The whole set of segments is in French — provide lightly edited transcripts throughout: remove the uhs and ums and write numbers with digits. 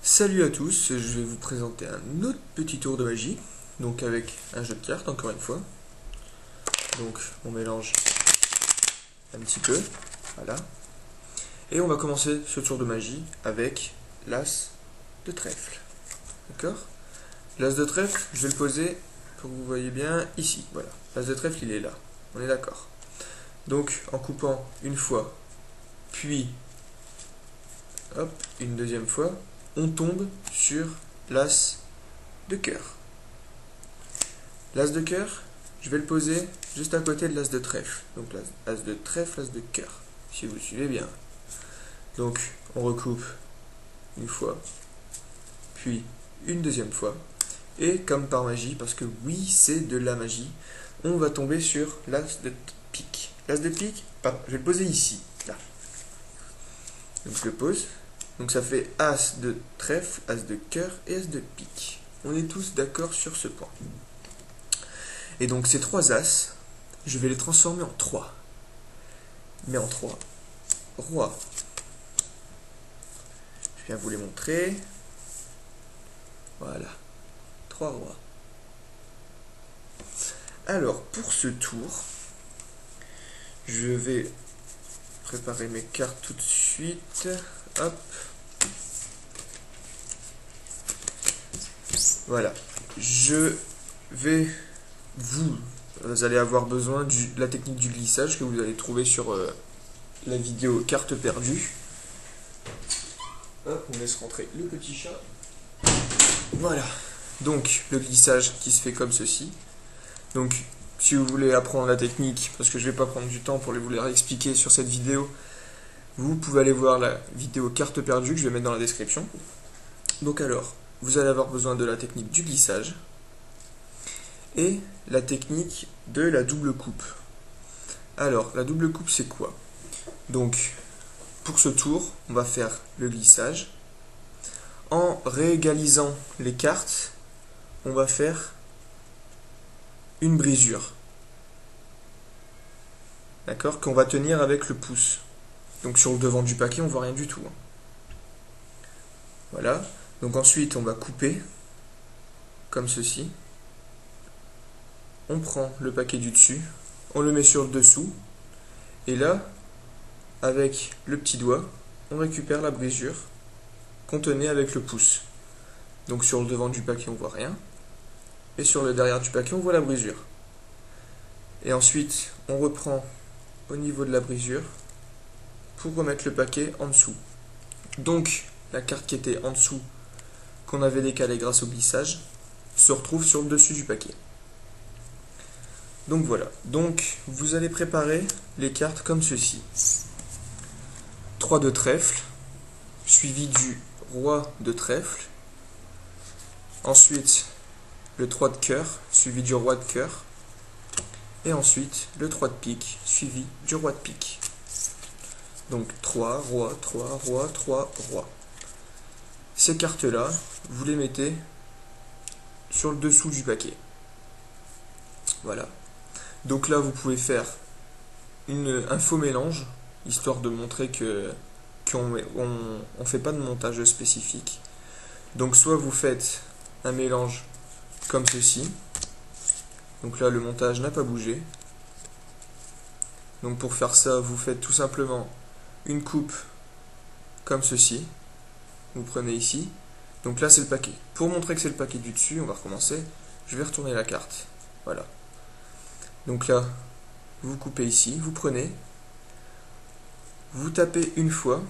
Salut à tous, je vais vous présenter un autre petit tour de magie, donc avec un jeu de cartes encore une fois. Donc on mélange un petit peu, voilà. Et on va commencer ce tour de magie avec l'as de trèfle, d'accord? L'as de trèfle, je vais le poser pour que vous voyez bien ici, voilà. L'as de trèfle il est là, on est d'accord. Donc en coupant une fois, puis hop, une deuxième fois, on tombe sur l'as de cœur. L'as de cœur, je vais le poser juste à côté de l'as de trèfle. Donc l'as de trèfle, l'as de cœur, si vous suivez bien. Donc on recoupe une fois, puis une deuxième fois. Et comme par magie, parce que oui c'est de la magie, on va tomber sur l'as de pique. L'as de pique, pardon, je vais le poser ici, là. Donc je le pose. Donc ça fait as de trèfle, as de cœur et as de pique. On est tous d'accord sur ce point. Et donc ces trois as, je vais les transformer en 3. Mais en 3. Roi. Je viens vous les montrer. Voilà. 3 rois. Alors, pour ce tour, je vais préparer mes cartes tout de suite. Hop. Voilà. Je vais vous allez avoir besoin de la technique du glissage que vous allez trouver sur la vidéo carte perdue. Hop, on laisse rentrer le petit chat. Voilà. Donc, le glissage qui se fait comme ceci. Donc, si vous voulez apprendre la technique, parce que je ne vais pas prendre du temps pour vous les réexpliquer sur cette vidéo, vous pouvez aller voir la vidéo carte perdue que je vais mettre dans la description. Donc alors, vous allez avoir besoin de la technique du glissage et la technique de la double coupe. Alors, la double coupe, c'est quoi? Donc, pour ce tour, on va faire le glissage. En réégalisant les cartes, on va faire une brisure. D'accord? Qu'on va tenir avec le pouce. Donc sur le devant du paquet, on voit rien du tout. Voilà. Donc ensuite, on va couper comme ceci. On prend le paquet du dessus, on le met sur le dessous, et là, avec le petit doigt, on récupère la brisure qu'on tenait avec le pouce. Donc sur le devant du paquet, on voit rien, et sur le derrière du paquet, on voit la brisure. Et ensuite, on reprend au niveau de la brisure pour remettre le paquet en dessous. Donc, la carte qui était en dessous, qu'on avait décalée grâce au glissage, se retrouve sur le dessus du paquet. Donc voilà, donc vous allez préparer les cartes comme ceci. 3 de trèfle, suivi du roi de trèfle. Ensuite, le 3 de cœur, suivi du roi de cœur. Et ensuite, le 3 de pique, suivi du roi de pique. Donc 3, roi, 3, roi, 3, roi. Ces cartes-là, vous les mettez sur le dessous du paquet. Voilà. Donc là, vous pouvez faire un faux mélange, histoire de montrer qu'on ne fait pas de montage spécifique. Donc soit vous faites un mélange comme ceci. Donc là, le montage n'a pas bougé. Donc pour faire ça, vous faites tout simplement une coupe comme ceci. Vous prenez ici. Donc là, c'est le paquet. Pour montrer que c'est le paquet du dessus, on va recommencer. Je vais retourner la carte. Voilà. Donc là, vous coupez ici, vous prenez, vous tapez une fois,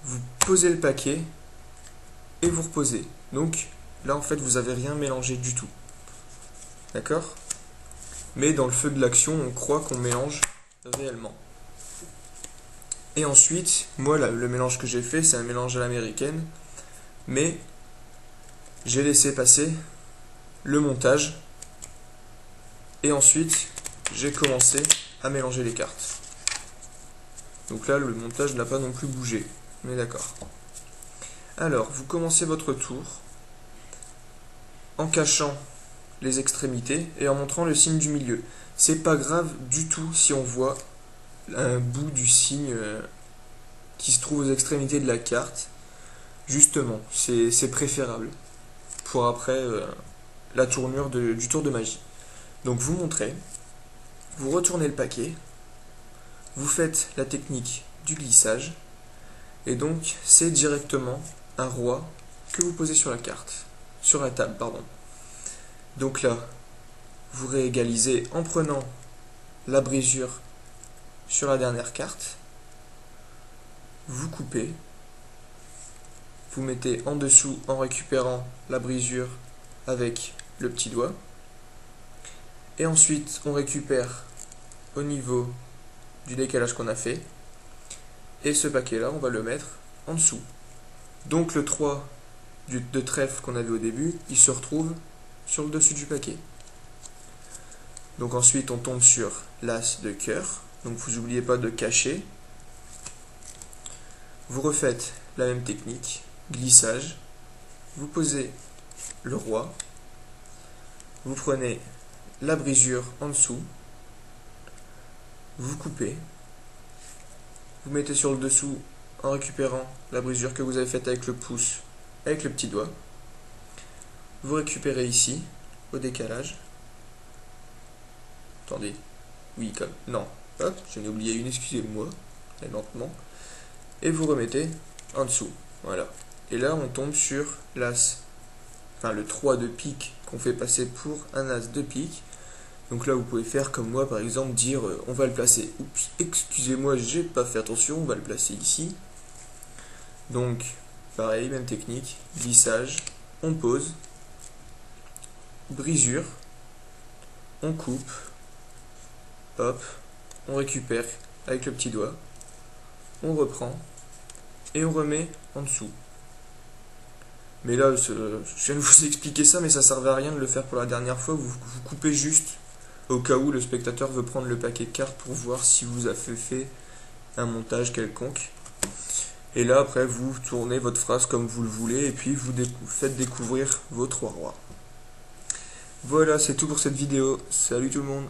vous posez le paquet et vous reposez. Donc là, en fait, vous n'avez rien mélangé du tout. D'accord? Mais dans le feu de l'action, on croit qu'on mélange réellement. Et ensuite, moi, là, le mélange que j'ai fait, c'est un mélange à l'américaine. Mais j'ai laissé passer le montage. Et ensuite, j'ai commencé à mélanger les cartes. Donc là, le montage n'a pas non plus bougé. On est d'accord. Alors, vous commencez votre tour en cachant les extrémités et en montrant le signe du milieu. C'est pas grave du tout si on voit un bout du signe qui se trouve aux extrémités de la carte. Justement, c'est préférable pour après la tournure du tour de magie. Donc vous montrez, vous retournez le paquet, vous faites la technique du glissage, et donc c'est directement un roi que vous posez sur la carte, sur la table, pardon. Donc là, vous réégalisez en prenant la brisure sur la dernière carte, vous coupez, vous mettez en dessous en récupérant la brisure avec le petit doigt, et ensuite on récupère au niveau du décalage qu'on a fait, et ce paquet là on va le mettre en dessous. Donc le 3 de trèfle qu'on avait au début, il se retrouve sur le dessus du paquet. Donc ensuite on tombe sur l'as de cœur, donc vous n'oubliez pas de cacher. Vous refaites la même technique, glissage, vous posez le roi, vous prenez la brisure en dessous, vous coupez, vous mettez sur le dessous en récupérant la brisure que vous avez faite avec le pouce, avec le petit doigt, vous récupérez ici, au décalage, attendez, oui, comme, non, hop, j'en ai oublié une, excusez-moi, lentement, et vous remettez en dessous, voilà. Et là, on tombe sur l'as, enfin le 3 de pique qu'on fait passer pour un as de pique. Donc là, vous pouvez faire comme moi, par exemple, dire on va le placer, oups, excusez-moi, j'ai pas fait attention, on va le placer ici. Donc, pareil, même technique, glissage, on pose, brisure, on coupe, hop, on récupère avec le petit doigt, on reprend et on remet en dessous. Mais là, je viens de vous expliquer ça, mais ça servait à rien de le faire pour la dernière fois. Vous coupez juste au cas où le spectateur veut prendre le paquet de cartes pour voir si vous avez fait un montage quelconque. Et là, après, vous tournez votre phrase comme vous le voulez et puis vous faites découvrir vos 3 rois. Voilà, c'est tout pour cette vidéo. Salut tout le monde!